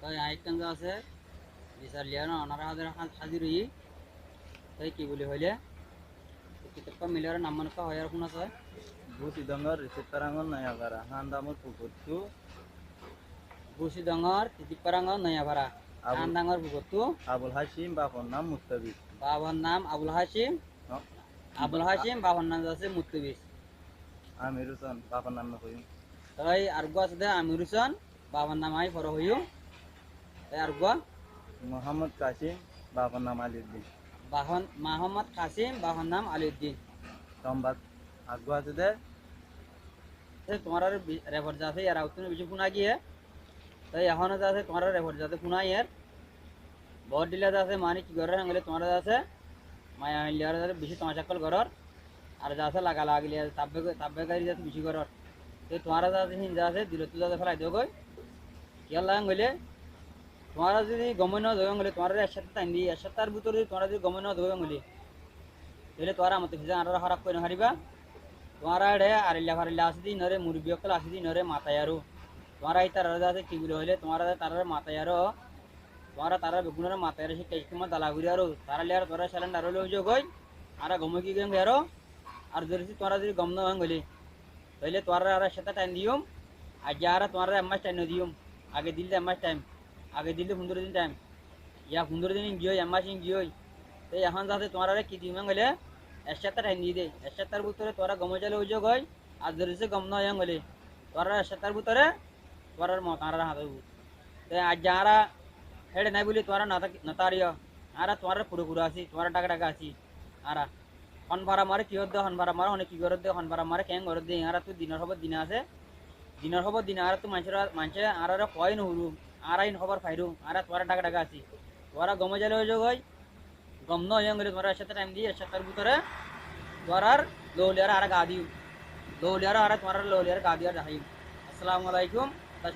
তাই আরেকখান যে আছে বিচার লিয়া না ওনারা হাজির হই তাই কি বলি হইলে কিতাবটা মিলার নাম মনে হয় আর কোন আছে বুসিডঙ্গর রিসিপ্তারাঙ্গন নয়াগারা হান্দামুর পুকুরতু বুসি ডঙর তিতিপারাঙ্গর নয়াভাড়া আবুল আন্দাঙ্গর বুকতু আবুল হাসিম বাপর নাম মুস্তাবিজ বাবার নাম আবুল হাসিম বাবার নাম আছে মুত্তবিস আমির হোসেন বাপর নাম নকইম তাই আর গো আছে আমির হোসেন বাবার নাম আই ফর হইও তাই আর গো মোহাম্মদ কাসিম বাপর নাম আলিউদ্দিন বাহন মোহাম্মদ কাসিম বাবার নাম আলিউদ্দিন সম্বাদ আগ্য আছে দে তোমার রেফার যাতে এর আউতনে বেশি ফোনা গিয়ে তাই এখনো আছে তোমার রেফার যাতে ফোনা এর বড় ডিলে আছে মানে কি ঘরের হলে তোমার আছে মায়া হইলে আর বেশি তমাশাকল ঘরর আর যা আছে লাগা লাগলে তাব্বে গাড়ি যাতে বেশি ঘরর তো তোমার আছে হিন্দা আছে দিল তো যাতে ফেলাই দিও গই কিয়াল লাগাং গইলে তোমার যদি গমন ধোয়ং গলে তোমার একসাথে টাইম দি একসাথের ভিতরে তোমার যদি গমন ধোয়ং গলে তাহলে তোমার মতো ফিজা আর খারাপ করে হারিবা তোমার আড়ে আরিল্লা ফারিল্লা আসি দিন নরে মুরব্বী অকল আসি দিন নরে মাথায় আরো তোমার এই তার আছে কি বলে হইলে তোমার তার মাথায় আরো তোমার তার বেগুনের মাথায় সে কেস তোমার দালা ঘুরি আরো তারা লিয়ার তোরা সিলিন্ডার হলে অভিযোগ হয় আর গম কি গেম আরো আর যদি তোরা যদি গম না গলি তাহলে তোরা আর সাথে টাইম দিও আর যারা তোমার এমাস টাইম দিও আগে দিলে এমাস টাইম আগে দিলে 15 দিন টাইম ইয়া 15 দিন গিয়ে এমাস গিয়ে তো এখন যাতে তোমার কি দিম গেলে এর সাথে টাইম দিয়ে দে এর সাথে ভিতরে তোরা গম চালে অভিযোগ হয় আর যদি সে গম না হয় গলি তোরা এর সাথে ভিতরে তোরার মতারা হাতে তো আর যারা হেড নাই বলি তোরা নতারিও আরা তোমার পুরো পুরো আসি তোমার টাকা টাকা আসি আরা হন ভাড়া মারে কি হদ্দে হন ভাড়া মারে অনেক কি করে দে হন ভাড়া মারে কেন করে দে আরা তুই দিনের খবর দিন আর তো মানুষের আর কয় নহরু আর আইন খবর ফাইরু আর তোরা টাকা টাকা আসি তোরা গমে জালে হয়ে যাই গম নয় গেলে তোরা সাথে টাইম দিয়ে সাথের ভিতরে তোরার লৌলিয়ার আর গা দিও লৌলিয়ার আর তোমার লৌলিয়ার গা দিয়ে রাখিম আসসালামু আলাইকুম তা